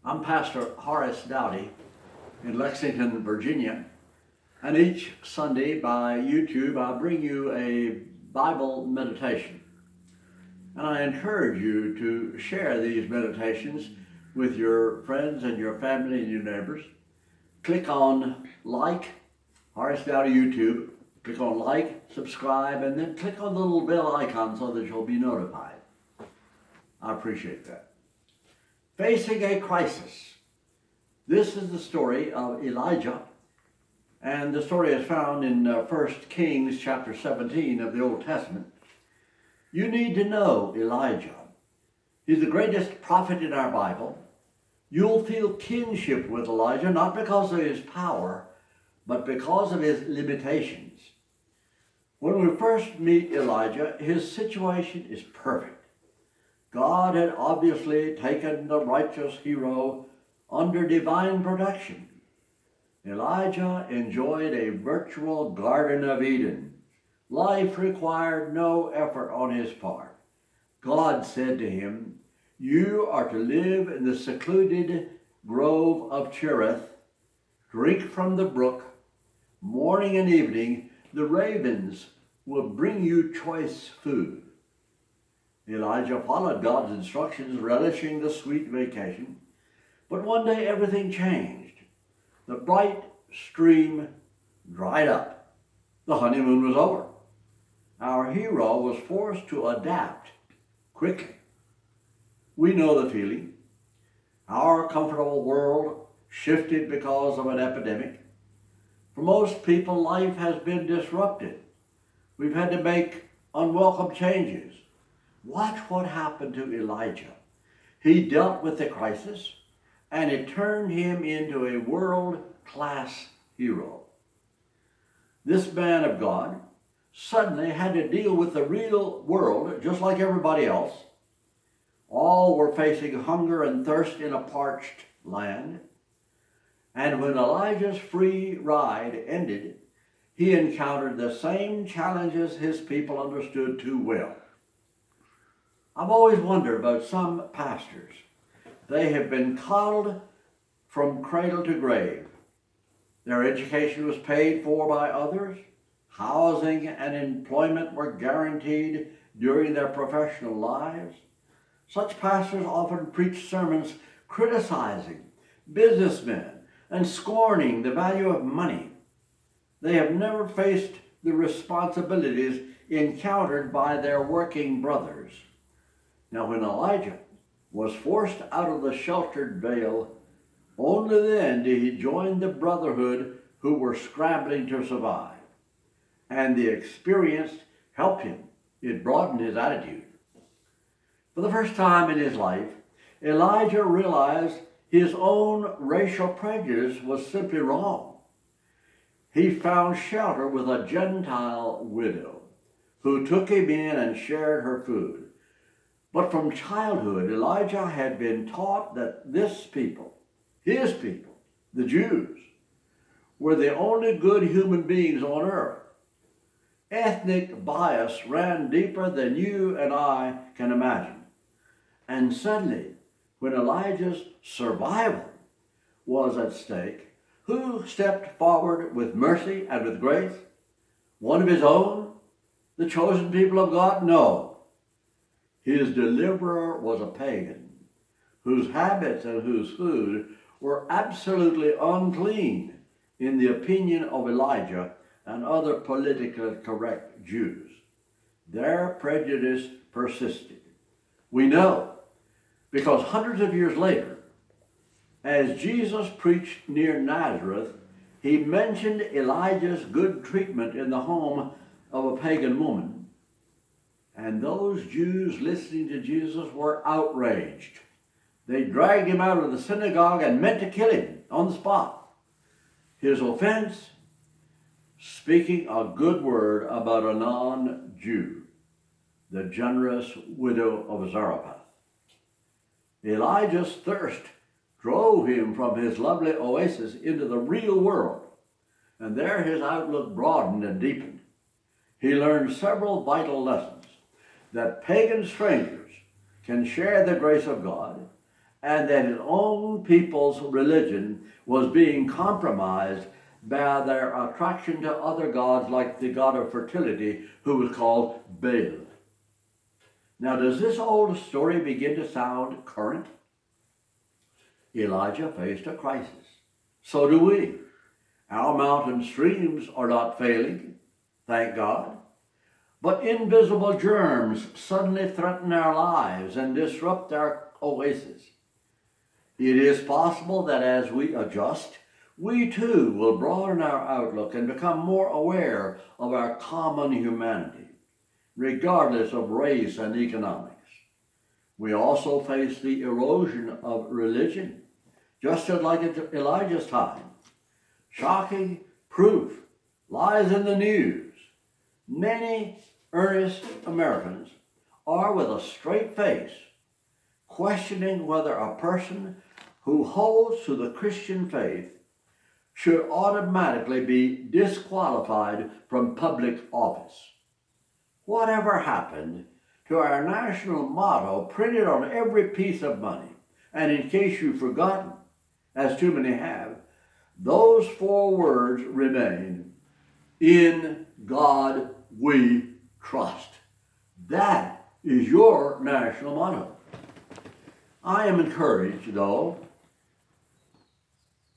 I'm Pastor Horace Douty in Lexington, Virginia, and each Sunday by YouTube I bring you a Bible meditation. And I encourage you to share these meditations with your friends and your family and your neighbors. Click on like, Horace Douty YouTube, click on like, subscribe, and then click on the little bell icon so that you'll be notified. I appreciate that. Facing a crisis. This is the story of Elijah, and the story is found in 1 Kings chapter 17 of the Old Testament. You need to know Elijah. He's the greatest prophet in our Bible. You'll feel kinship with Elijah, not because of his power, but because of his limitations. When we first meet Elijah, his situation is perfect. God had obviously taken the righteous hero under divine protection. Elijah enjoyed a virtual Garden of Eden. Life required no effort on his part. God said to him, "You are to live in the secluded grove of Cherith, drink from the brook. Morning and evening, the ravens will bring you choice food." Elijah followed God's instructions, relishing the sweet vacation. But one day everything changed. The bright stream dried up. The honeymoon was over. Our hero was forced to adapt quickly. We know the feeling. Our comfortable world shifted because of an epidemic. For most people, life has been disrupted. We've had to make unwelcome changes. Watch what happened to Elijah. He dealt with the crisis, and it turned him into a world-class hero. This man of God suddenly had to deal with the real world just like everybody else. All were facing hunger and thirst in a parched land. And when Elijah's free ride ended, he encountered the same challenges his people understood too well. I've always wondered about some pastors. They have been coddled from cradle to grave. Their education was paid for by others. Housing and employment were guaranteed during their professional lives. Such pastors often preach sermons criticizing businessmen and scorning the value of money. They have never faced the responsibilities encountered by their working brothers. Now, when Elijah was forced out of the sheltered vale, only then did he join the brotherhood who were scrambling to survive. And the experience helped him. It broadened his attitude. For the first time in his life, Elijah realized his own racial prejudice was simply wrong. He found shelter with a Gentile widow who took him in and shared her food. But from childhood, Elijah had been taught that this people, his people, the Jews, were the only good human beings on earth. Ethnic bias ran deeper than you and I can imagine. And suddenly, when Elijah's survival was at stake, who stepped forward with mercy and with grace? One of his own? The chosen people of God? No. His deliverer was a pagan, whose habits and whose food were absolutely unclean in the opinion of Elijah and other politically correct Jews. Their prejudice persisted. We know because hundreds of years later, as Jesus preached near Nazareth, he mentioned Elijah's good treatment in the home of a pagan woman. And those Jews listening to Jesus were outraged. They dragged him out of the synagogue and meant to kill him on the spot. His offense? Speaking a good word about a non-Jew, the generous widow of Zarephath. Elijah's thirst drove him from his lovely oasis into the real world, and there his outlook broadened and deepened. He learned several vital lessons: that pagan strangers can share the grace of God, and that his own people's religion was being compromised by their attraction to other gods like the god of fertility, who was called Baal. Now, does this old story begin to sound current? Elijah faced a crisis. So do we. Our mountain streams are not failing, thank God. But invisible germs suddenly threaten our lives and disrupt our oasis. It is possible that as we adjust, we too will broaden our outlook and become more aware of our common humanity, regardless of race and economics. We also face the erosion of religion, just as like at Elijah's time. Shocking proof lies in the news. Many earnest Americans are, with a straight face, questioning whether a person who holds to the Christian faith should automatically be disqualified from public office. Whatever happened to our national motto printed on every piece of money? And in case you've forgotten, as too many have, those 4 words remain: in God we trust. That is your national motto. I am encouraged, though,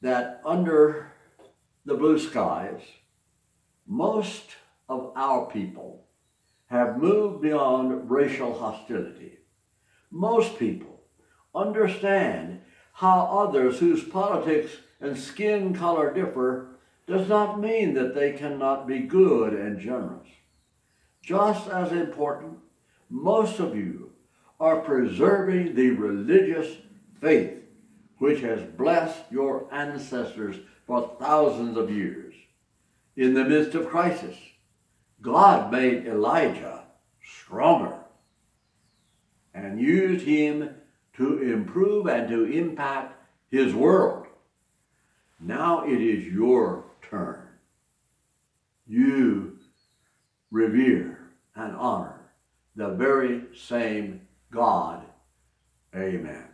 that under the blue skies, most of our people have moved beyond racial hostility. Most people understand how others whose politics and skin color differ does not mean that they cannot be good and generous. Just as important, most of you are preserving the religious faith which has blessed your ancestors for thousands of years. In the midst of crisis, God made Elijah stronger and used him to improve and to impact his world. Now it is your turn. You revere and honor the very same God. Amen.